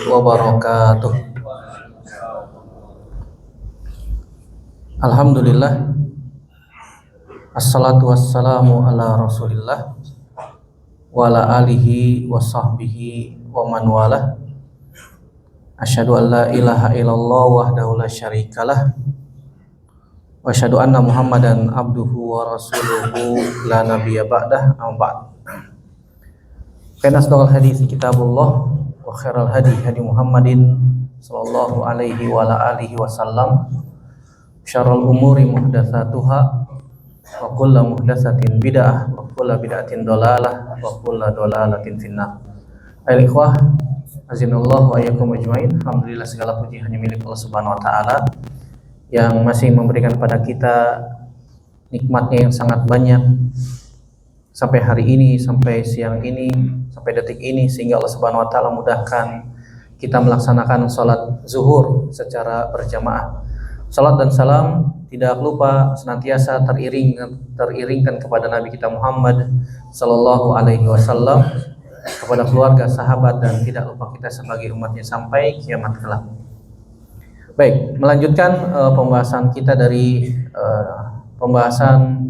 wabarakatuh. Alhamdulillah, assalatu wassalamu ala rasulillah wa ala alihi wa sahbihi wa man walah. Asyhadu an la ilaha illallah wahdahu la syarikalah wa asyhadu anna muhammadan abduhu wa rasuluhu la nabiyya ba'dah, amma ba'd. Fa asdaqal hadits kitabullah wa khairal hadi hadi Muhammadin sallallahu alaihi wa ala alihi wasallam. Syarrul umuri muhdatsatuha wa kullu muhdatsatin bid'ah wa kullu bid'atin dhalalah wa kullu dhalalatin finnar. Ayol ikhwah, azinallahu wa iyyakum ajmain. Alhamdulillah, segala puji hanya milik Allah Subhanahu wa taala yang masih memberikan pada kita nikmatnya yang sangat banyak sampai hari ini, sampai siang ini, sampai detik ini, sehingga Allah Subhanahu wa taala mudahkan kita melaksanakan salat zuhur secara berjamaah. Salat dan salam tidak lupa senantiasa teriringkan kepada Nabi kita Muhammad sallallahu alaihi wasallam, kepada keluarga, sahabat, dan tidak lupa kita sebagai umatnya sampai kiamat kelak. Baik, melanjutkan pembahasan kita dari pembahasan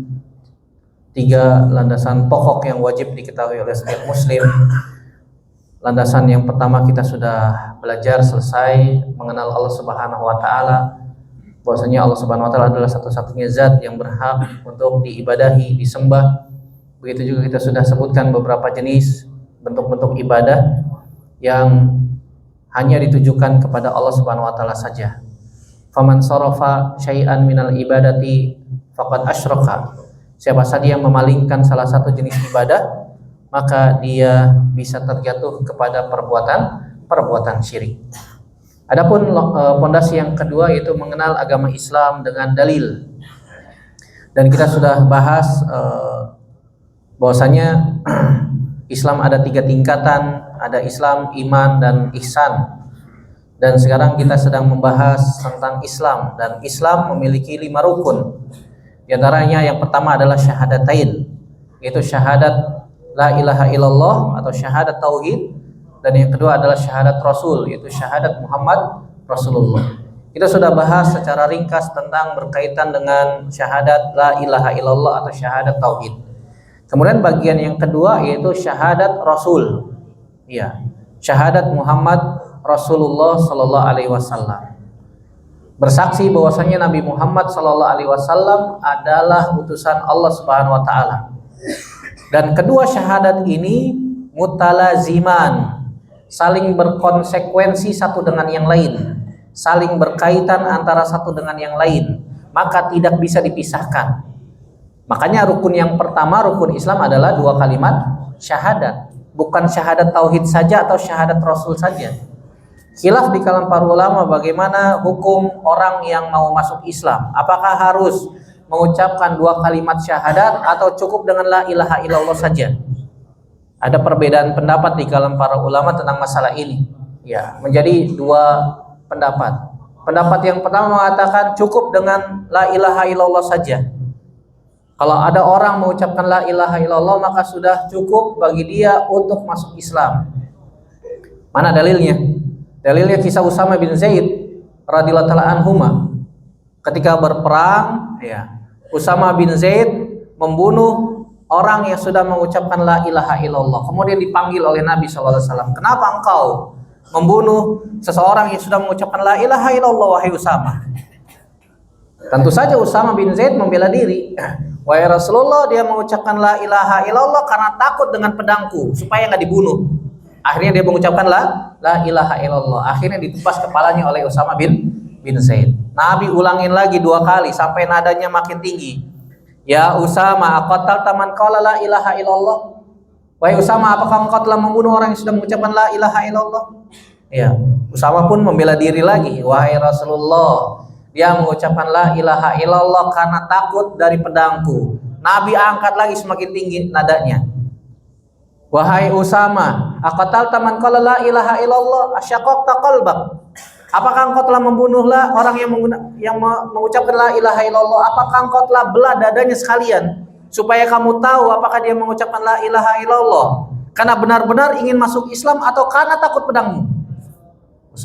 3 landasan pokok yang wajib diketahui oleh setiap muslim. Landasan yang pertama kita sudah belajar selesai, mengenal Allah Subhanahu wa taala, bahwasanya Allah Subhanahu wa taala adalah satu-satunya zat yang berhak untuk diibadahi, disembah. Begitu juga kita sudah sebutkan beberapa jenis bentuk-bentuk ibadah yang hanya ditujukan kepada Allah Subhanahu wa taala saja. Faman sarafa syai'an minal ibadati faqad asyraka. Siapa saja yang memalingkan salah satu jenis ibadah, maka dia bisa terjatuh kepada perbuatan syirik. Adapun pondasi yang kedua yaitu mengenal agama Islam dengan dalil. Dan kita sudah bahas bahwasanya Islam ada 3 tingkatan, ada Islam, iman, dan ihsan. Dan sekarang kita sedang membahas tentang Islam, dan Islam memiliki 5 rukun. Di antaranya yang pertama adalah syahadatain, yaitu syahadat la ilaha illallah atau syahadat tauhid. Dan yang kedua adalah syahadat Rasul, yaitu syahadat Muhammad Rasulullah. Kita sudah bahas secara ringkas tentang berkaitan dengan syahadat la ilaha illallah atau syahadat tauhid. Kemudian bagian yang kedua yaitu syahadat Rasul. Ya, syahadat Muhammad Rasulullah sallallahu alaihi wasallam. Bersaksi bahwasanya Nabi Muhammad sallallahu alaihi wasallam adalah utusan Allah Subhanahu wa taala. Dan kedua syahadat ini mutalaziman, saling berkonsekuensi satu dengan yang lain, saling berkaitan antara satu dengan yang lain, maka tidak bisa dipisahkan. Makanya rukun yang pertama, rukun Islam adalah 2 kalimat syahadat, bukan syahadat tauhid saja atau syahadat Rasul saja. Khilaf di kalangan para ulama bagaimana hukum orang yang mau masuk Islam, apakah harus mengucapkan 2 kalimat syahadat atau cukup dengan la ilaha illallah saja. Ada perbedaan pendapat di kalangan para ulama tentang masalah ini. Ya, menjadi 2 pendapat. Pendapat yang pertama mengatakan cukup dengan la ilaha illallah saja. Kalau ada orang mengucapkan la ilaha illallah, maka sudah cukup bagi dia untuk masuk Islam. Mana dalilnya? Dalilnya kisah Usama bin Zaid radhiyallahu ta'ala anhuma. Ketika berperang, ya, Usama bin Zaid membunuh orang yang sudah mengucapkan la ilaha illallah. Kemudian dipanggil oleh Nabi SAW. Kenapa engkau membunuh seseorang yang sudah mengucapkan la ilaha illallah, wahai Usama? Tentu saja Usama bin Zaid membela diri. Wahai Rasulullah, dia mengucapkan la ilaha illallah karena takut dengan pedangku supaya nggak dibunuh. Akhirnya dia mengucapkan la ilaha illallah. Akhirnya ditebas kepalanya oleh Usama bin Zaid. Nabi ulangin lagi 2 kali sampai nadanya makin tinggi. Ya Usama, aqatalta man qala la ilaha illallah? Wahai Usama, apakah engkau telah membunuh orang yang sudah mengucapkan la ilaha illallah? Ya, Usama pun membela diri lagi. Wahai Rasulullah, dia mengucapkan la ilaha illallah karena takut dari pedangku. Nabi angkat lagi semakin tinggi nadanya. Wahai Usama, aqatalta man qala la ilaha illallah? Asyaqaqta qalbak? Apakah engkau telah membunuhlah orang yang mengucapkan la ilaha illallah? Apakah engkau telah belah dadanya sekalian supaya kamu tahu apakah dia mengucapkan la ilaha illallah karena benar-benar ingin masuk Islam atau karena takut pedangmu?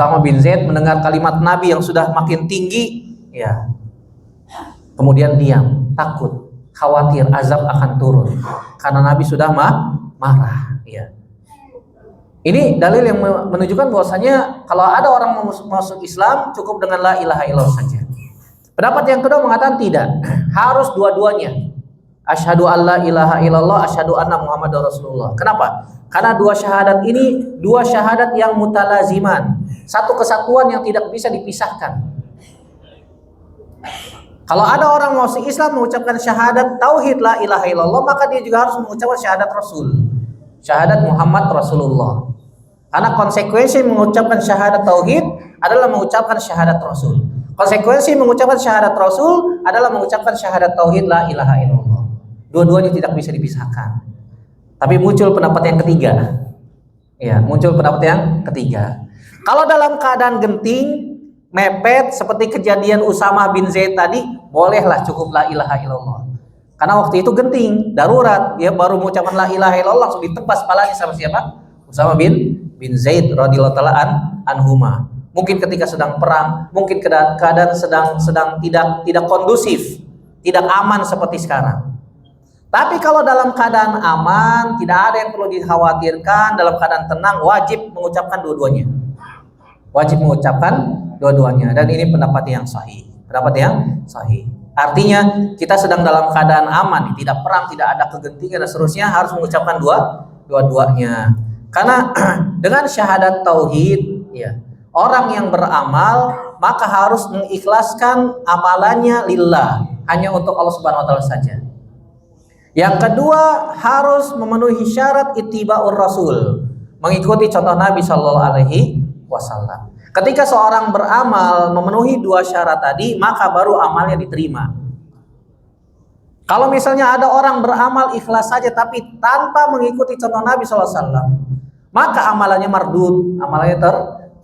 Usama bin Zaid mendengar kalimat Nabi yang sudah makin tinggi, ya, kemudian diam, takut, khawatir azab akan turun karena Nabi sudah marah. Ya. Ini dalil yang menunjukkan bahwasanya kalau ada orang masuk Islam cukup dengan la ilaha illallah saja. Pendapat yang kedua mengatakan tidak, harus dua-duanya. Asyhadu alla ilaha illallah, asyhadu anna Muhammadar Rasulullah. Kenapa? Karena dua syahadat ini dua syahadat yang mutalaziman, satu kesatuan yang tidak bisa dipisahkan. Kalau ada orang masuk Islam mengucapkan syahadat tauhid la ilaha illallah, maka dia juga harus mengucapkan syahadat Rasul, syahadat Muhammad Rasulullah. Karena konsekuensi mengucapkan syahadat tauhid adalah mengucapkan syahadat Rasul. Konsekuensi mengucapkan syahadat Rasul adalah mengucapkan syahadat tauhid la ilaha illallah. Dua-duanya tidak bisa dipisahkan. Tapi muncul pendapat yang ketiga. Ya, muncul pendapat yang ketiga. Kalau dalam keadaan genting, mepet seperti kejadian Usama bin Zaid tadi, bolehlah cukup la ilaha illallah. Karena waktu itu genting, darurat, dia baru mengucapkan la ilaha illallah langsung ditebas kepalanya sama siapa? Usama bin Zaid radhiyallahu taala anhuma. Mungkin ketika sedang perang, mungkin keadaan sedang tidak kondusif, tidak aman seperti sekarang. Tapi kalau dalam keadaan aman, tidak ada yang perlu dikhawatirkan, dalam keadaan tenang, wajib mengucapkan dua-duanya. Wajib mengucapkan dua-duanya, dan ini pendapat yang sahih. Pendapat yang sahih. Artinya kita sedang dalam keadaan aman, tidak perang, tidak ada kegentingan dan seterusnya, harus mengucapkan dua-duanya. Karena dengan syahadat tauhid, ya, orang yang beramal maka harus mengikhlaskan amalannya lillah, hanya untuk Allah Subhanahu wa taala saja. Yang kedua, harus memenuhi syarat ittiba'ur rasul, mengikuti contoh Nabi sallallahu alaihi wasallam. Ketika seorang beramal memenuhi dua syarat tadi, maka baru amalnya diterima. Kalau misalnya ada orang beramal ikhlas saja tapi tanpa mengikuti contoh Nabi sallallahu alaihi wasallam, maka amalannya mardud, amalannya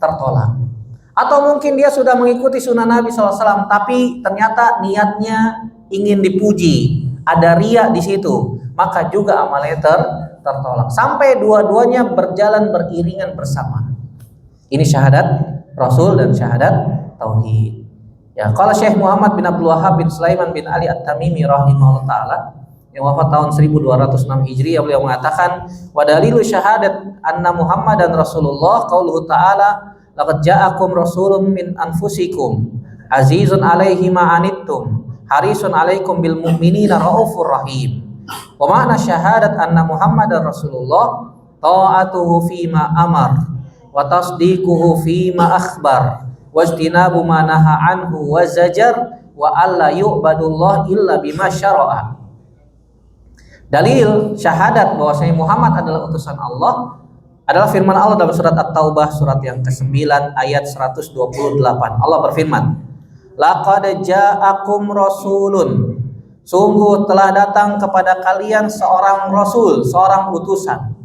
tertolak. Atau mungkin dia sudah mengikuti sunnah Nabi SAW, tapi ternyata niatnya ingin dipuji, ada riya di situ, maka juga amalnya tertolak. Sampai dua-duanya berjalan beriringan bersama. Ini syahadat Rasul dan syahadat tauhid. Ya, kalau Syekh Muhammad bin Abdul Wahhab bin Sulaiman bin Ali At-Tamimi rahimahullah taala yang wafat tahun 1206 Hijriah, beliau mengatakan, wa dalilu syahadat anna Muhammadan Rasulullah qauluhu ta'ala laqad ja'akum rasulun min anfusikum azizun 'alaihi ma anittum harisun 'alaikum bil mu'minina raufur rahim. Wa ma'na syahadat anna Muhammadan Rasulullah ta'atuhu fima amar wa tasdiquhu fima akhbar wajtinabu ma naha anhu wa zajar wa alla yu'badullah illa bima syara'a. Dalil syahadat bahwasanya Muhammad adalah utusan Allah adalah firman Allah dalam surat At-Taubah surat yang ke-9 ayat 128. Allah berfirman, laqad ja'akum rasulun, sungguh telah datang kepada kalian seorang rasul, seorang utusan,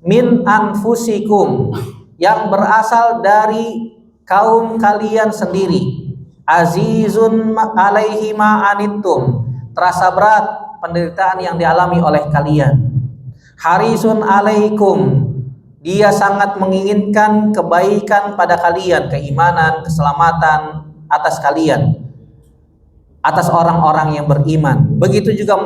min anfusikum, yang berasal dari kaum kalian sendiri, azizun alaihi ma anittum, terasa berat penderitaan yang dialami oleh kalian, harisun alaikum, dia sangat menginginkan kebaikan pada kalian, keimanan, keselamatan atas kalian, atas orang-orang yang beriman. Begitu juga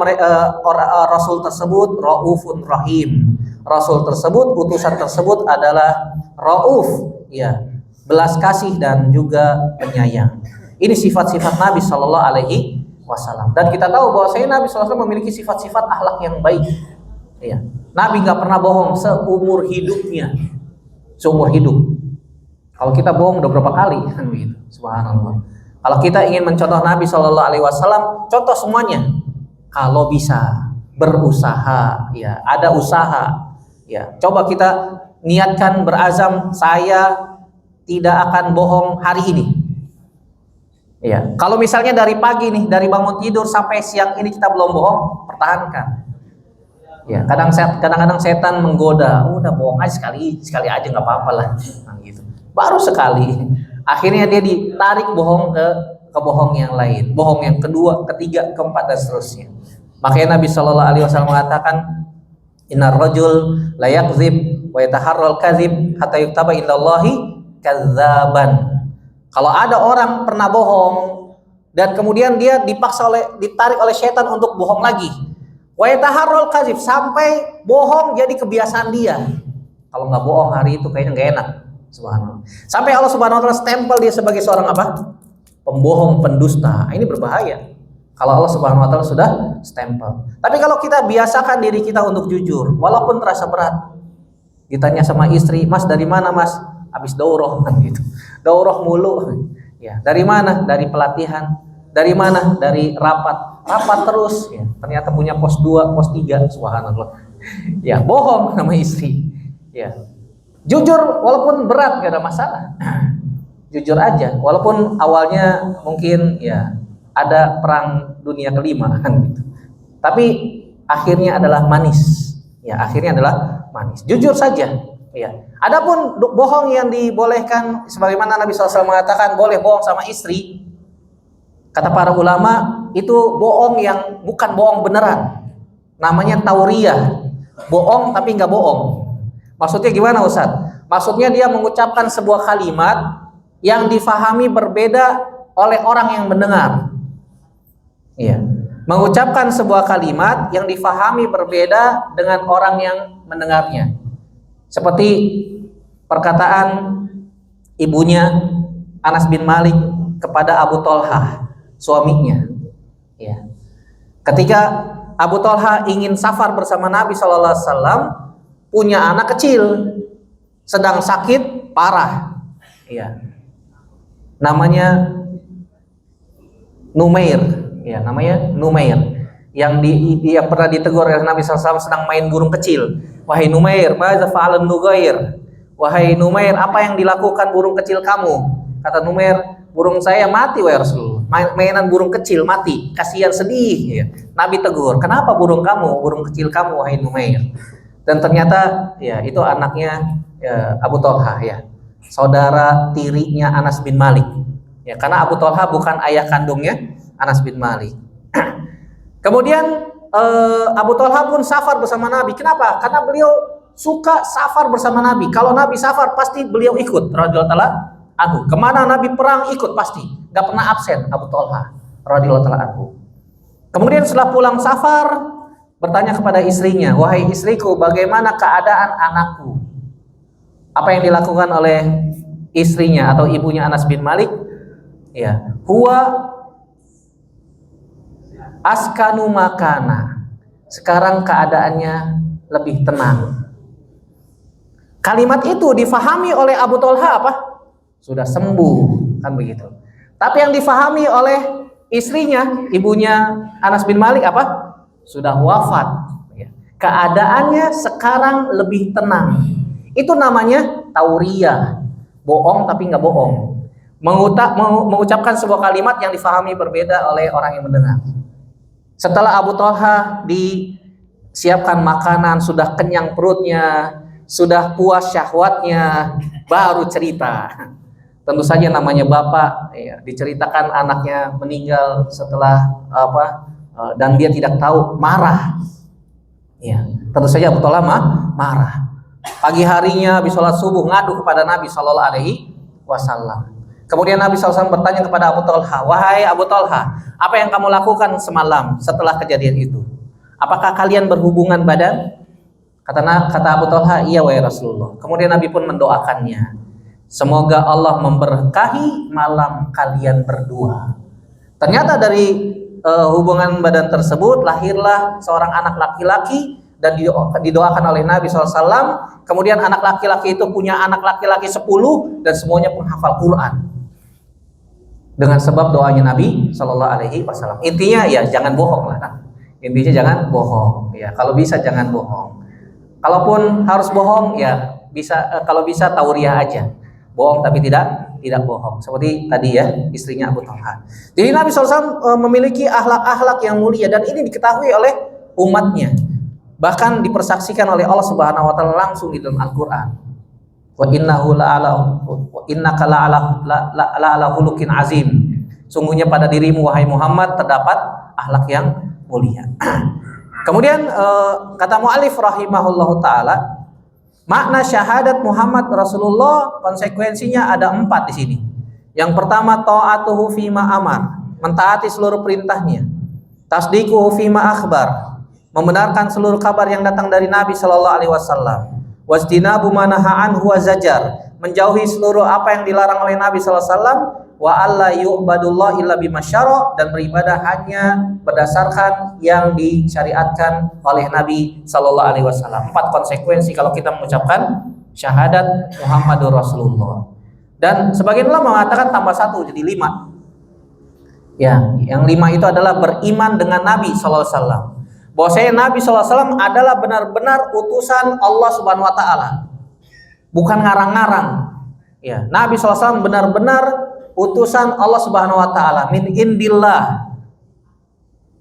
Rasul tersebut raufun rahim. Rasul tersebut, utusan tersebut adalah rauf, ya, belas kasih dan juga penyayang. Ini sifat-sifat Nabi Shallallahu Alaihi Wasallam. Dan kita tahu bahwa Nabi SAW memiliki sifat-sifat akhlak yang baik. Ya. Nabi nggak pernah bohong seumur hidupnya, seumur hidup. Kalau kita bohong udah berapa kali, kan begitu. Subhanallah. Kalau kita ingin mencontoh Nabi Shallallahu Alaihi Wasallam, contoh semuanya. Kalau bisa berusaha, ya, ada usaha. Ya, coba kita niatkan berazam, saya tidak akan bohong hari ini. Ya, kalau misalnya dari pagi nih, dari bangun tidur sampai siang ini kita belum bohong, pertahankan. Ya, kadang-kadang setan menggoda, udah bohong aja sekali aja nggak apa-apa lah, nah, gitu. Baru sekali, akhirnya dia ditarik bohong ke bohong yang lain, bohong yang kedua, ketiga, keempat dan seterusnya. Makanya Nabi Shallallahu Alaihi Wasallam mengatakan, innar rajul la yakzib wa yataharral kadzib hatta yuktaba indallahi kadzaban. Kalau ada orang pernah bohong dan kemudian dia ditarik oleh setan untuk bohong lagi. Wa yataharrul kadzib, sampai bohong jadi kebiasaan dia. Kalau nggak bohong hari itu kayaknya nggak enak. Subhanallah. Sampai Allah Subhanahu wa taala stempel dia sebagai seorang apa? Pembohong, pendusta. Ini berbahaya. Kalau Allah Subhanahu wa taala sudah stempel. Tapi kalau kita biasakan diri kita untuk jujur, walaupun terasa berat. Ditanya sama istri, "Mas, dari mana, Mas?" "Habis daurah," kan gitu. Daurah mulu. Ya, dari mana? Dari pelatihan. Dari mana? Dari rapat. Rapat terus, ya. Ternyata punya pos 2, pos 3, subhanallah. Ya, bohong sama istri. Ya. Jujur walaupun berat gak ada masalah. Jujur aja, walaupun awalnya mungkin ya ada perang dunia kelima kan gitu. Tapi akhirnya adalah manis. Ya, akhirnya adalah manis. Jujur saja. Ya. Adapun bohong yang dibolehkan, sebagaimana Nabi SAW mengatakan boleh bohong sama istri. Kata para ulama itu bohong yang bukan bohong beneran. Namanya tauriyah. Bohong tapi nggak bohong. Maksudnya gimana, Ustaz? Maksudnya dia mengucapkan sebuah kalimat yang difahami berbeda oleh orang yang mendengar. Iya. Mengucapkan sebuah kalimat yang difahami berbeda dengan orang yang mendengarnya. Seperti perkataan ibunya Anas bin Malik kepada Abu Thalhah, suaminya. Ya. Ketika Abu Thalhah ingin safar bersama Nabi SAW, punya anak kecil, sedang sakit parah. Ya. Namanya Numair. Ya, namanya Numair. Yang dia pernah ditegur oleh Nabi SAW sedang main burung kecil. "Wahai Numair, madza fa'alan Nugair?" "Wahai Numair, apa yang dilakukan burung kecil kamu?" Kata Numair, "Burung saya mati, wahai Rasul. Mainan burung kecil mati, kasihan sedih." Ya. Nabi tegur, "Kenapa burung kecil kamu, wahai Numair?" Dan ternyata ya itu anaknya ya, Abu Thalhah, ya, saudara tirinya Anas bin Malik. Ya, karena Abu Thalhah bukan ayah kandungnya Anas bin Malik. Kemudian Abu Thalhah pun safar bersama Nabi. Kenapa? Karena beliau suka safar bersama Nabi. Kalau Nabi safar pasti beliau ikut. Radhiyallahu taala anhu. Kemana Nabi perang ikut pasti. Gak pernah absen Abu Thalhah radhiyallahu taala anhu. Kemudian setelah pulang safar, bertanya kepada istrinya, "Wahai istriku, bagaimana keadaan anakku?" Apa yang dilakukan oleh istrinya atau ibunya Anas bin Malik? Ya, huwa askanu makana. Sekarang keadaannya lebih tenang. Kalimat itu difahami oleh Abu Thalhah apa? Sudah sembuh, kan begitu. Tapi yang difahami oleh istrinya, ibunya Anas bin Malik apa? Sudah wafat. Keadaannya sekarang lebih tenang. Itu namanya tauriyah. Bohong tapi nggak bohong. Mengucapkan sebuah kalimat yang difahami berbeda oleh orang yang mendengar. Setelah Abu Thalhah disiapkan makanan, sudah kenyang perutnya, sudah puas syahwatnya, baru cerita. Tentu saja namanya bapak, ya, diceritakan anaknya meninggal setelah dan dia tidak tahu, marah. Ya, tentu saja Abu Thalhah marah. Pagi harinya habis sholat subuh ngadu kepada Nabi Shallallahu Alaihi Wasallam. Kemudian Nabi SAW bertanya kepada Abu Thalhah, "Wahai Abu Thalhah, apa yang kamu lakukan semalam setelah kejadian itu? Apakah kalian berhubungan badan?" Kata Abu Thalhah, "Iya wahai Rasulullah." Kemudian Nabi pun mendoakannya, "Semoga Allah memberkahi malam kalian berdua." Ternyata dari hubungan badan tersebut lahirlah seorang anak laki-laki dan didoakan oleh Nabi SAW. Kemudian anak laki-laki itu punya anak laki-laki 10 dan semuanya penghafal Quran dengan sebab doanya Nabi SAW. Intinya ya jangan bohong lah. Intinya jangan bohong. Ya, kalau bisa jangan bohong. Kalaupun harus bohong ya bisa, kalau bisa tauriyah aja. Bohong tapi tidak bohong. Seperti tadi ya, istrinya Abu Thalhah. Jadi Nabi SAW memiliki akhlak-akhlak yang mulia dan ini diketahui oleh umatnya. Bahkan dipersaksikan oleh Allah Subhanahu wa taala langsung di dalam Al-Qur'an. Wa innaka la'ala khuluqin azim. Sungguhnya pada dirimu wahai Muhammad terdapat akhlak yang mulia. Kemudian kata mu'allif rahimahullahu taala, Makna syahadat Muhammad Rasulullah konsekuensinya ada 4 di sini. Yang pertama, ta'atuhu fima amar, mentaati seluruh perintahnya. Tasdiquhu fima akhbar, membenarkan seluruh kabar yang datang dari Nabi sallallahu alaihi wasallam. Wajtinabu ma naha anhu wa zajar, menjauhi seluruh apa yang dilarang oleh Nabi sallallahu alaihi wasallam. Wa alla yu'badullah illa bimasyara, dan beribadah hanya berdasarkan yang disyariatkan oleh Nabi sallallahu alaihi wasallam. 4 konsekuensi kalau kita mengucapkan syahadat Muhammadur Rasulullah. Dan sebagian ulama mengatakan tambah 1 jadi 5. Ya, yang 5 itu adalah beriman dengan Nabi sallallahu alaihi wasallam. Bahwasanya Nabi sallallahu alaihi wasallam adalah benar-benar utusan Allah Subhanahu wa taala. Bukan ngarang-ngarang. Ya, Nabi sallallahu alaihi wasallam benar-benar utusan Allah Subhanahu wa taala, min indillah,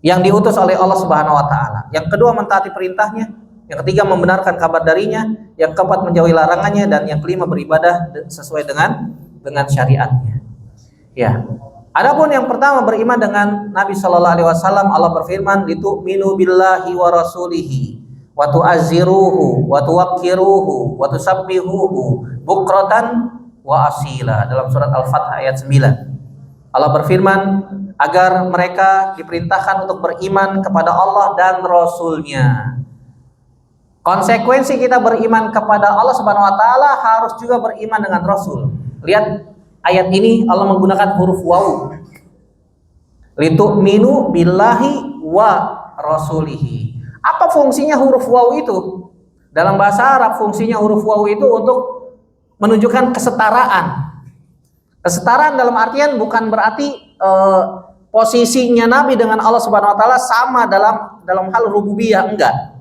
yang diutus oleh Allah Subhanahu wa taala. Yang kedua, mentaati perintahnya. Yang ketiga, membenarkan kabar darinya. Yang keempat, menjauhi larangannya. Dan yang kelima, beribadah sesuai dengan syariatnya. Ya. Adapun yang pertama, beriman dengan Nabi sallallahu alaihi wasallam, Allah berfirman, "Litu'minu billahi wa rasulihi wa tu'azziruhu wa tuwaqqiruhu wa tusabbihuhu bukratan wa asila," dalam surat Al-Fath ayat 9. Allah berfirman agar mereka diperintahkan untuk beriman kepada Allah dan Rasul-Nya. Konsekuensi kita beriman kepada Allah Subhanahu wa taala harus juga beriman dengan Rasul. Lihat ayat ini, Allah menggunakan huruf waw. Litu'minu billahi wa rasulihi. Apa fungsinya huruf waw itu? Dalam bahasa Arab fungsinya huruf waw itu untuk menunjukkan kesetaraan. Kesetaraan dalam artian bukan berarti posisinya Nabi dengan Allah Subhanahu wa taala sama dalam hal rububiyah, enggak.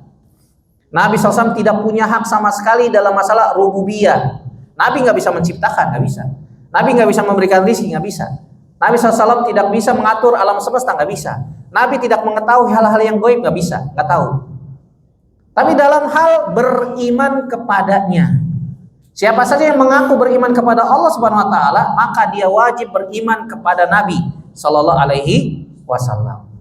Nabi SAW tidak punya hak sama sekali dalam masalah rububiyah. Nabi nggak bisa menciptakan, nggak bisa. Nabi nggak bisa memberikan rezeki, nggak bisa. Nabi SAW tidak bisa mengatur alam semesta, nggak bisa. Nabi tidak mengetahui hal-hal yang gaib, nggak bisa, nggak tahu. Tapi dalam hal beriman kepadanya, siapa saja yang mengaku beriman kepada Allah Subhanahu wa taala, maka dia wajib beriman kepada Nabi sallallahu alaihi wasallam.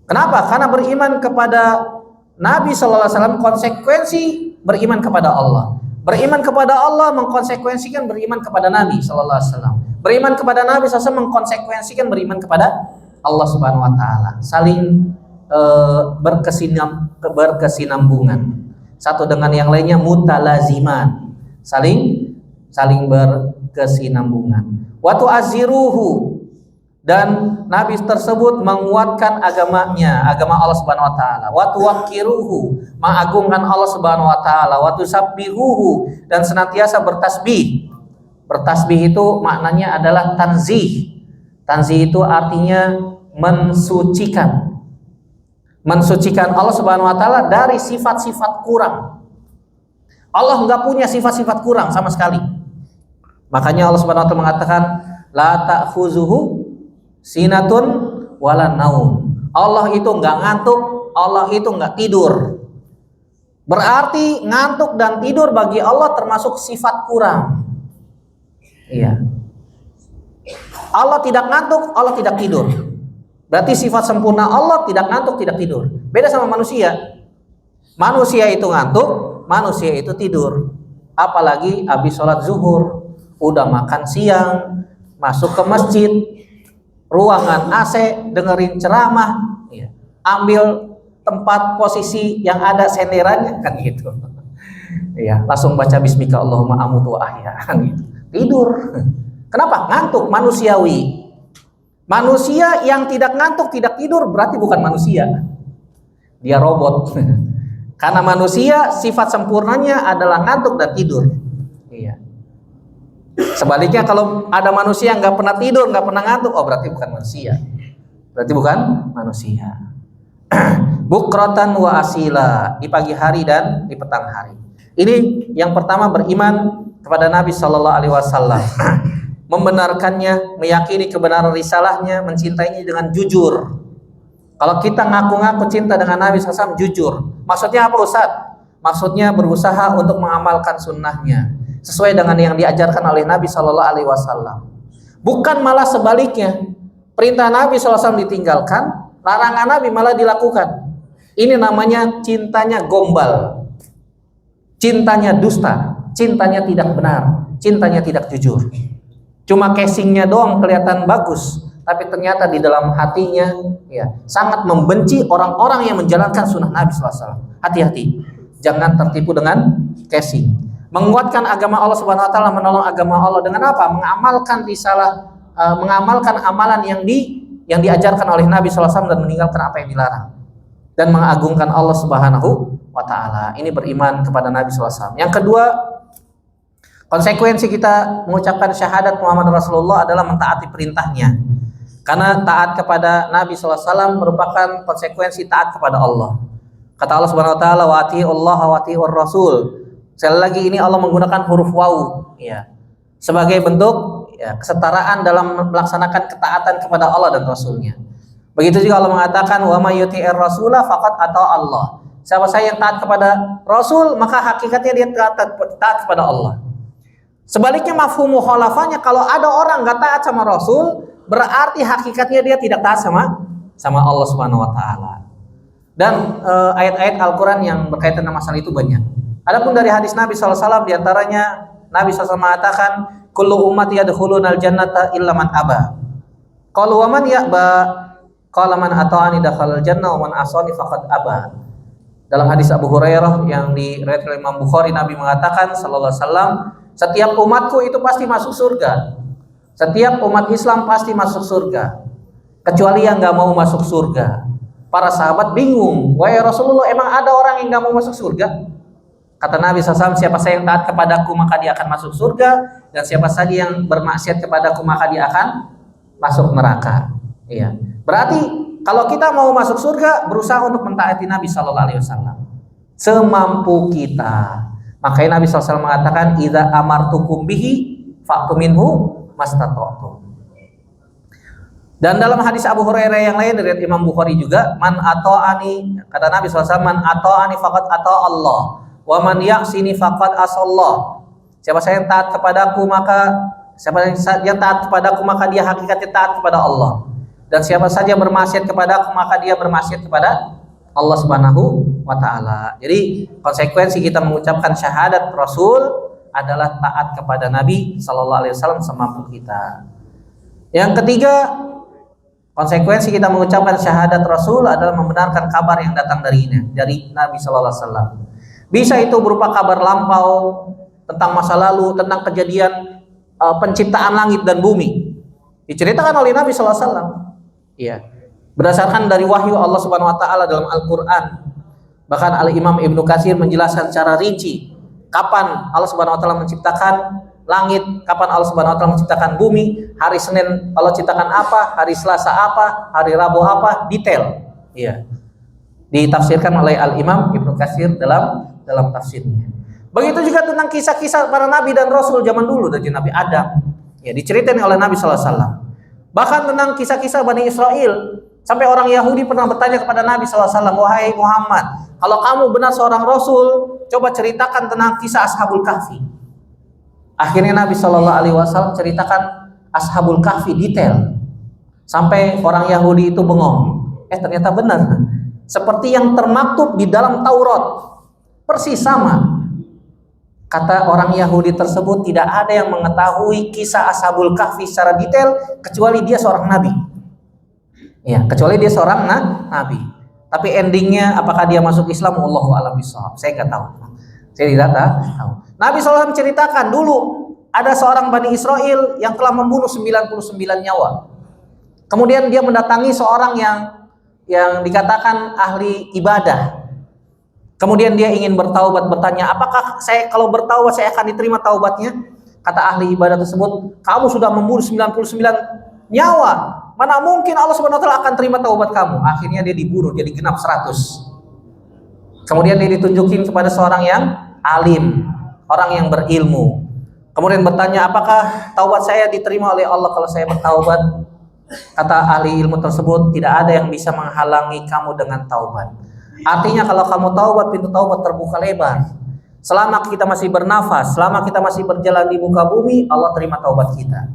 Kenapa? Karena beriman kepada Nabi sallallahu alaihi wasallam konsekuensi beriman kepada Allah. Beriman kepada Allah mengkonsekuensikan beriman kepada Nabi sallallahu alaihi wasallam. Beriman kepada Nabi sallallahu alaihi wasallam mengkonsekuensikan beriman kepada Allah Subhanahu wa taala. Saling berkesinambungan. Satu dengan yang lainnya mutalaziman. Saling berkesinambungan. Wa tu'azziruhu, dan Nabi tersebut menguatkan agamanya, agama Allah Subhanahu wa taala. Wa tuwaqqiruhu, mengagungkan Allah Subhanahu wa taala. Wa tusabbihuhu, dan senantiasa bertasbih. Bertasbih itu maknanya adalah tanzih. Tanzih itu artinya mensucikan. Mensucikan Allah Subhanahu wa taala dari sifat-sifat kurang. Allah enggak punya sifat-sifat kurang sama sekali. Makanya Allah Subhanahu wa taala mengatakan la ta'khuzuhu sinatun wala naum. Allah itu enggak ngantuk, Allah itu enggak tidur. Berarti ngantuk dan tidur bagi Allah termasuk sifat kurang. Iya. Allah tidak ngantuk, Allah tidak tidur. Berarti sifat sempurna Allah tidak ngantuk, tidak tidur. Beda sama manusia. Manusia itu ngantuk, manusia itu tidur. Apalagi habis sholat zuhur, udah makan siang, masuk ke masjid, ruangan AC, dengerin ceramah, ya, ambil tempat posisi yang ada senderannya, kan gitu. Ya, langsung baca bismika Allahumma amutu wa ahya, kan gitu. Tidur. Kenapa? Ngantuk, manusiawi. Manusia yang tidak ngantuk, tidak tidur berarti bukan manusia. Dia robot. Karena manusia sifat sempurnanya adalah ngantuk dan tidur. Iya. Sebaliknya kalau ada manusia yang nggak pernah tidur, nggak pernah ngantuk, oh berarti bukan manusia. Berarti bukan manusia. Bukratan wa asila, di pagi hari dan di petang hari. Ini yang pertama, beriman kepada Nabi Sallallahu Alaihi Wasallam, membenarkannya, meyakini kebenaran risalahnya, mencintainya dengan jujur. Kalau kita ngaku-ngaku cinta dengan Nabi SAW, jujur. Maksudnya apa Ustaz? Maksudnya berusaha untuk mengamalkan sunnahnya sesuai dengan yang diajarkan oleh Nabi Sallallahu Alaihi Wasallam. Bukan malah sebaliknya, perintah Nabi SAW ditinggalkan, larangan Nabi malah dilakukan. Ini namanya cintanya gombal. cintanya dusta, cintanya tidak benar, cintanya tidak jujur. Cuma casingnya doang kelihatan bagus, tapi ternyata di dalam hatinya ya sangat membenci orang-orang yang menjalankan sunnah Nabi SAW. Hati-hati, jangan tertipu dengan casing. Menguatkan agama Allah Subhanahu Wa Taala, menolong agama Allah dengan apa? Mengamalkan risalah, mengamalkan amalan yang diajarkan oleh Nabi SAW dan meninggalkan apa yang dilarang, dan mengagungkan Allah Subhanahu Wa Taala. Ini beriman kepada Nabi SAW. Yang kedua, konsekuensi kita mengucapkan syahadat Muhammad Rasulullah adalah mentaati perintahnya. Karena taat kepada Nabi SAW merupakan konsekuensi taat kepada Allah. Kata Allah Subhanahu Wa Taala, wa atiiullah wa atiiur rasul. Sekali lagi ini Allah menggunakan huruf waw, ya, sebagai bentuk ya, kesetaraan dalam melaksanakan ketaatan kepada Allah dan Rasulnya. Begitu juga Allah mengatakan, wa may yuti'ir rasula faqad ata Allah. Siapa saya yang taat kepada Rasul, maka hakikatnya dia taat kepada Allah. Sebaliknya mafhum mukhalafahnya, kalau ada orang nggak taat sama Rasul, berarti hakikatnya dia tidak taat sama Allah Subhanahu Wa Taala. Dan ayat-ayat Al-Quran yang berkaitan dengan masalah itu banyak. Adapun dari hadis Nabi SAW, diantaranya Nabi SAW mengatakan, kullu ummati yadkhulunal jannata illa man aba. Qalu wa man ya'ba? Qala man ata'ani dakhalal jannah wa man asani faqad aba. Dalam hadis Abu Hurairah yang diriwayatkan oleh Imam Bukhari, Nabi mengatakan sallallahu alaihi wasallam, setiap umatku itu pasti masuk surga. Setiap umat Islam pasti masuk surga, kecuali yang nggak mau masuk surga. Para sahabat bingung, wahai Rasulullah, emang ada orang yang nggak mau masuk surga? Kata Nabi SAW, siapa saja yang taat kepadaku maka dia akan masuk surga, dan siapa saja yang bermaksiat kepadaku maka dia akan masuk neraka. Iya. Berarti kalau kita mau masuk surga, berusaha untuk mentaati Nabi SAW semampu kita. Makanya Nabi SAW mengatakan, idza amartukum bihi fa'tu minhu mastata'tum. Dan dalam hadis Abu Hurairah yang lain dari Imam Bukhari juga, man ata'ani, kata Nabi SAW, man ata'ani faqad ata Allah, wa man ya'sini faqad asallah. Siapa yang taat kepadaku maka dia hakikatnya taat kepada Allah. Dan siapa saja bermaksiat kepadaku maka dia bermaksiat kepada Allah Subhanahu wa Ta'ala. Jadi konsekuensi kita mengucapkan syahadat Rasul adalah taat kepada Nabi Sallallahu Alaihi Wasallam semampu kita. Yang ketiga, konsekuensi kita mengucapkan syahadat Rasul adalah membenarkan kabar yang datang dari Nabi Sallallahu Alaihi Wasallam. Bisa itu berupa kabar lampau tentang masa lalu, tentang kejadian penciptaan langit dan bumi, diceritakan oleh Nabi Sallallahu Alaihi Wasallam. Iya. Berdasarkan dari wahyu Allah Subhanahu Wa Taala dalam Al-Quran. Bahkan Al-Imam Ibnu Katsir menjelaskan secara rinci kapan Allah Subhanahu Wa Taala menciptakan langit, kapan Allah Subhanahu Wa Taala menciptakan bumi, hari Senin Allah ciptakan apa, hari Selasa apa, hari Rabu apa, detail. Iya. Ditafsirkan oleh Al-Imam Ibnu Katsir dalam tafsirnya. Begitu juga tentang kisah-kisah para nabi dan rasul zaman dulu, dari Nabi Adam, ya, diceritain oleh Nabi Sallallahu Alaihi Wasallam. Bahkan tentang kisah-kisah Bani Israel, sampai orang Yahudi pernah bertanya kepada Nabi SAW, wahai Muhammad, kalau kamu benar seorang Rasul, coba ceritakan tentang kisah Ashabul Kahfi. Akhirnya Nabi SAW ceritakan Ashabul Kahfi detail, sampai orang Yahudi itu bengong. Ternyata benar, seperti yang termaktub di dalam Taurat, persis sama. Kata orang Yahudi tersebut, tidak ada yang mengetahui kisah Ashabul Kahfi secara detail kecuali dia seorang nabi. Ya, kecuali dia seorang nabi. Tapi endingnya apakah dia masuk Islam? Wallahu a'lam bishawab. Saya nggak tahu. Saya tidak tahu. Nabi SAW menceritakan dulu ada seorang Bani Israel yang telah membunuh 99 nyawa. Kemudian dia mendatangi seorang yang dikatakan ahli ibadah. Kemudian dia ingin bertaubat, bertanya, apakah saya kalau bertaubat saya akan diterima taubatnya? Kata ahli ibadah tersebut, kamu sudah membunuh 99 nyawa, mana mungkin Allah Subhanahu wa Ta'ala akan terima taubat kamu. Akhirnya dia dibunuh, jadi genap 100. Kemudian dia ditunjukin kepada seorang yang alim, orang yang berilmu. Kemudian bertanya, apakah taubat saya diterima oleh Allah kalau saya bertaubat? Kata ahli ilmu tersebut, tidak ada yang bisa menghalangi kamu dengan taubat. Artinya kalau kamu taubat, pintu taubat terbuka lebar. Selama kita masih bernafas, selama kita masih berjalan di muka bumi, Allah terima taubat kita.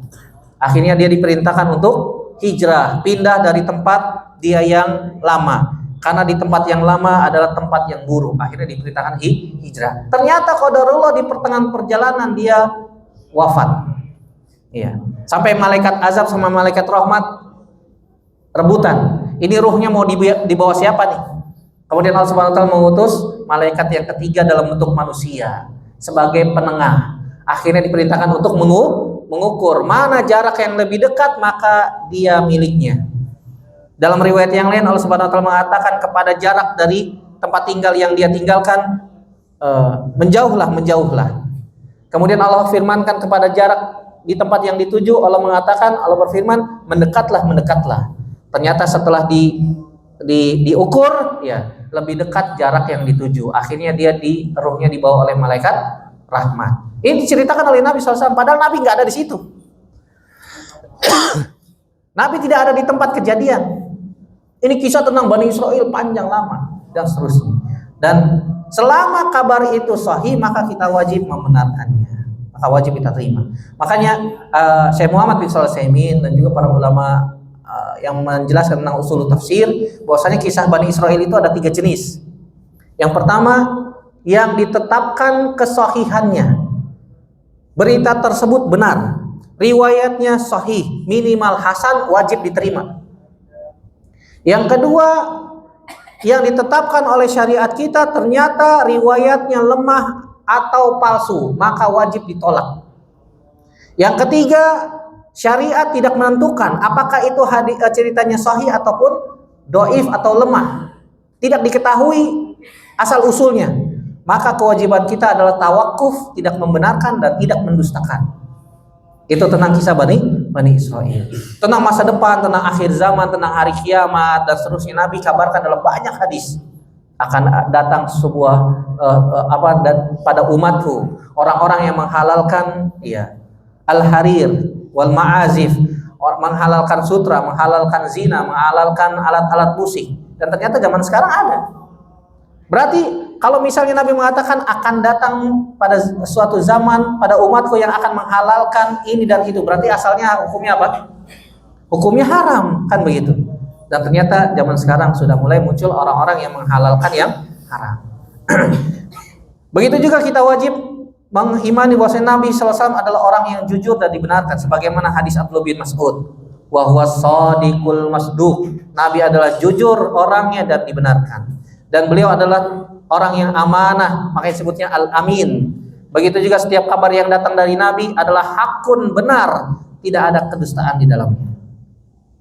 Akhirnya dia diperintahkan untuk hijrah, pindah dari tempat dia yang lama. karena di tempat yang lama adalah tempat yang buruk. Akhirnya diperintahkan hijrah. Ternyata qadarullah di pertengahan perjalanan dia wafat. Iya. Sampai malaikat azab sama malaikat rahmat rebutan. Ini ruhnya mau dibawa siapa nih? Kemudian Allah Subhanahu wa taala mengutus malaikat yang ketiga dalam bentuk manusia sebagai penengah. Akhirnya diperintahkan untuk mengukur mana jarak yang lebih dekat, maka dia miliknya. Dalam riwayat yang lain Allah Subhanahu wa taala mengatakan kepada jarak dari tempat tinggal yang dia tinggalkan, menjauhlah. Kemudian Allah firmankan kepada jarak di tempat yang dituju, Allah berfirman, mendekatlah. Ternyata setelah diukur, ya lebih dekat jarak yang dituju. Akhirnya ruhnya dibawa oleh malaikat rahmat. Ini diceritakan oleh Nabi SAW, padahal Nabi nggak ada di situ. Nabi tidak ada di tempat kejadian. Ini kisah tentang Bani Israel panjang lama dan seterusnya. Dan selama kabar itu sahih, maka kita wajib membenarkannya. Maka wajib kita terima. Makanya Syekh Muhammad bin Shalih Al-Utsaimin dan juga para ulama yang menjelaskan tentang usul tafsir, bahwasanya kisah Bani Israel itu ada 3 jenis. Yang pertama, yang ditetapkan kesahihannya. Berita tersebut benar, riwayatnya sahih, minimal hasan, wajib diterima. Yang kedua, yang ditetapkan oleh syariat kita ternyata riwayatnya lemah atau palsu, maka wajib ditolak. Yang ketiga, syariat tidak menentukan apakah itu ceritanya sahih ataupun doif atau lemah, tidak diketahui asal usulnya, maka kewajiban kita adalah tawakuf, tidak membenarkan dan tidak mendustakan. Itu tentang kisah Bani Israel, tentang masa depan, tentang akhir zaman, tentang hari kiamat dan seterusnya. Nabi kabarkan dalam banyak hadis akan datang sebuah pada umatku orang-orang yang menghalalkan al-harir wal ma'azif, menghalalkan sutra, menghalalkan zina, menghalalkan alat-alat musik. Dan ternyata zaman sekarang ada. Berarti kalau misalnya Nabi mengatakan akan datang pada suatu zaman pada umatku yang akan menghalalkan ini dan itu, berarti asalnya hukumnya apa? Hukumnya haram, kan begitu. Dan ternyata zaman sekarang sudah mulai muncul orang-orang yang menghalalkan yang haram. Begitu juga kita wajib mengimani bahwa Nabi SAW adalah orang yang jujur dan dibenarkan, sebagaimana hadis Abdullah bin Mas'ud, wa huwa shadiqul masduq. Nabi adalah jujur orangnya dan dibenarkan, dan beliau adalah orang yang amanah, makanya disebutnya al-amin. Begitu juga setiap kabar yang datang dari Nabi adalah hakun, benar, tidak ada kedustaan di dalamnya.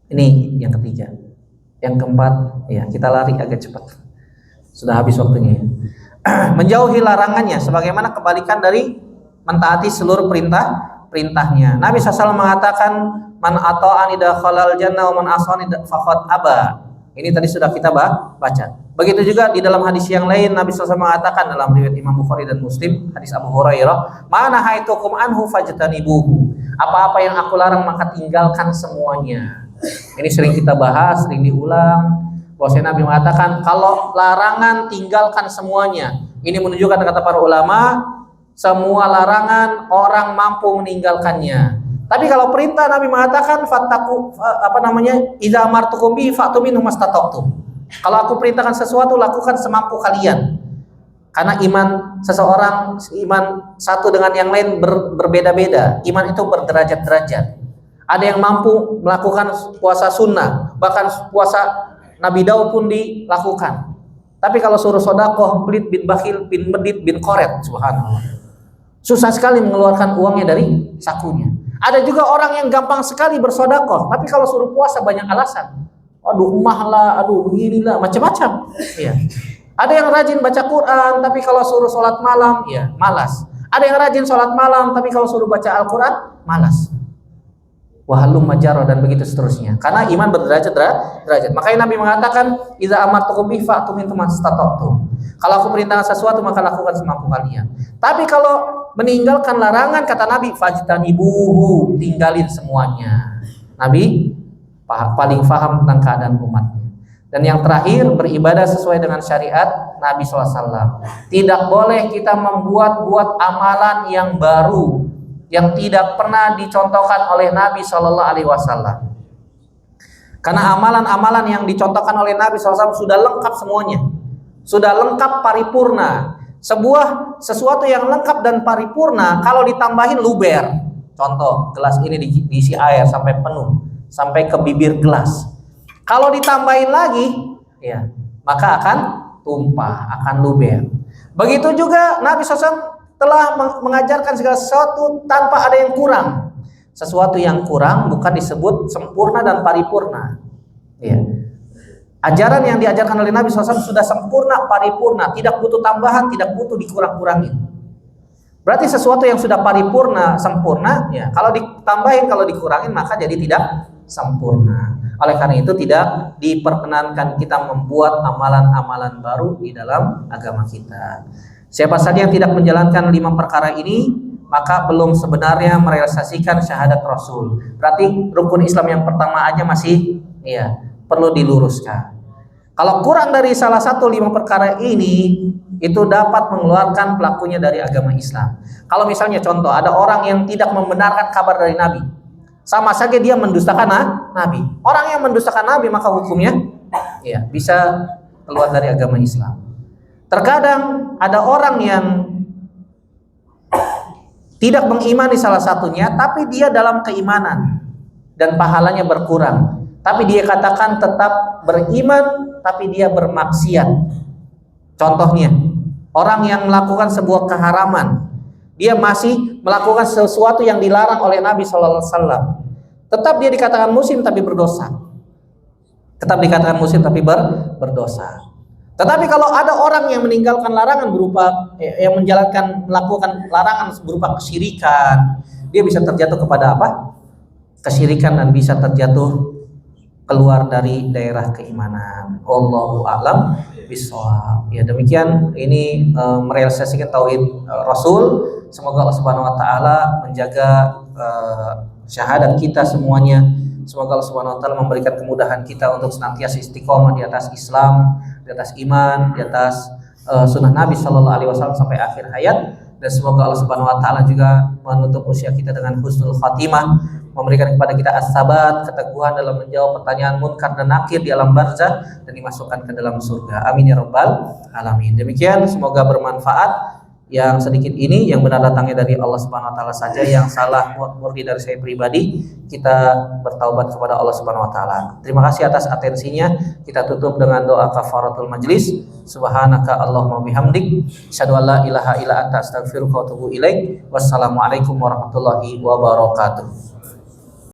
Ini yang ketiga. Yang keempat, ya kita lari agak cepat, sudah habis waktunya ya. Menjauhi larangannya, sebagaimana kebalikan dari mentaati seluruh perintahnya. Nabi SAW mengatakan, man ata'ani dakhalal jannah wa man asani faqad aba. Ini tadi sudah kita baca. Begitu juga di dalam hadis yang lain, Nabi SAW mengatakan dalam riwayat Imam Bukhari dan Muslim, hadis Abu Hurairah, mana haitukum anhu fajtanibuhu. Apa-apa yang aku larang maka tinggalkan semuanya. Ini sering kita bahas, sering diulang. Bahwasanya Nabi mengatakan kalau larangan tinggalkan semuanya. Ini menunjukkan kata para ulama, semua larangan orang mampu meninggalkannya. Tapi kalau perintah Nabi mengatakan fattaku idza amartukum bi fa'tu minhu mastata'tum. Kalau aku perintahkan sesuatu, lakukan semampu kalian. Karena iman seseorang, iman satu dengan yang lain berbeda-beda. Iman itu berderajat-derajat. Ada yang mampu melakukan puasa sunnah, bahkan puasa Nabi Daud pun dilakukan. Tapi kalau suruh sodakoh, pelit bin bakhil bin medit bin koret, subhanallah, susah sekali mengeluarkan uangnya dari sakunya. Ada juga orang yang gampang sekali bersodakoh, tapi kalau suruh puasa banyak alasan. Aduh mah lah, aduh beginilah, macam-macam. Ya. Ada yang rajin baca Quran, tapi kalau suruh sholat malam, ya malas. Ada yang rajin sholat malam, tapi kalau suruh baca Al-Quran, malas. Wahalum majaro dan begitu seterusnya. Karena iman berderajat. Makanya Nabi mengatakan, "Idza amartukum bi fa'tu min mastata'tum." Kalau aku perintahkan sesuatu maka lakukan semampu kalian. Tapi kalau meninggalkan larangan, kata Nabi, fajtanibuhu, tinggalin semuanya. Nabi paling paham tentang keadaan umatnya. Dan yang terakhir, beribadah sesuai dengan syariat Nabi SAW. Tidak boleh kita membuat amalan yang baru, yang tidak pernah dicontohkan oleh Nabi SAW. Karena amalan-amalan yang dicontohkan oleh Nabi SAW sudah lengkap semuanya. Sudah lengkap paripurna. Sesuatu yang lengkap dan paripurna kalau ditambahin luber. Contoh, gelas ini diisi air sampai penuh, sampai ke bibir gelas. Kalau ditambahin lagi, ya, maka akan tumpah, akan luber. Begitu juga Nabi SAW telah mengajarkan segala sesuatu tanpa ada yang kurang. Sesuatu yang kurang bukan disebut sempurna dan paripurna. Ya. Ajaran yang diajarkan oleh Nabi SAW sudah sempurna, paripurna, tidak butuh tambahan, tidak butuh dikurang-kurangin. Berarti sesuatu yang sudah paripurna, sempurna, ya, kalau ditambahin, kalau dikurangin maka jadi tidak sempurna. Oleh karena itu tidak diperkenankan kita membuat amalan-amalan baru di dalam agama kita. Siapa saja yang tidak menjalankan 5 perkara ini, maka belum sebenarnya merealisasikan syahadat Rasul. Berarti rukun Islam yang pertama aja masih perlu diluruskan. Kalau kurang dari salah satu 5 perkara ini, itu dapat mengeluarkan pelakunya dari agama Islam. Kalau misalnya contoh, ada orang yang tidak membenarkan kabar dari Nabi, sama saja dia mendustakan Nabi. Orang yang mendustakan Nabi maka hukumnya bisa keluar dari agama Islam. Terkadang ada orang yang tidak mengimani salah satunya, tapi dia dalam keimanan dan pahalanya berkurang. Tapi dia katakan tetap beriman, tapi dia bermaksiat. Contohnya, orang yang melakukan sebuah keharaman, dia masih melakukan sesuatu yang dilarang oleh Nabi SAW. Tetap dia dikatakan muslim tapi berdosa. Tetap dikatakan muslim tapi berdosa. Tetapi kalau ada orang yang meninggalkan larangan berupa yang melakukan larangan berupa kesyirikan, dia bisa terjatuh kepada apa? Kesyirikan dan bisa terjatuh keluar dari daerah keimanan. Allahu a'lam bishawab. Ya, demikian ini merealisasikan tauhid Rasul. Semoga Allah Subhanahu wa taala menjaga syahadat kita semuanya. Semoga Allah Subhanahu wa taala memberikan kemudahan kita untuk senantiasa istiqomah di atas Islam, di atas iman, di atas sunnah Nabi Shallallahu alaihi wasallam sampai akhir hayat. Dan semoga Allah Subhanahu wa taala juga menutup usia kita dengan husnul khatimah, memberikan kepada kita as-sabat, keteguhan dalam menjawab pertanyaan munkar dan nakir di alam barzah dan dimasukkan ke dalam surga. Amin ya rabbal alamin. Demikian, semoga bermanfaat. Yang sedikit ini yang benar datangnya dari Allah Subhanahu wa taala saja, yang salah murni dari saya pribadi. Kita bertaubat kepada Allah Subhanahu wa taala. Terima kasih atas atensinya. Kita tutup dengan doa kafaratul majlis. Subhanaka Allahumma bihamdik, asyhadu an la ilaha illa anta astaghfiruka wa atubu ilaik. Wassalamualaikum warahmatullahi wabarakatuh.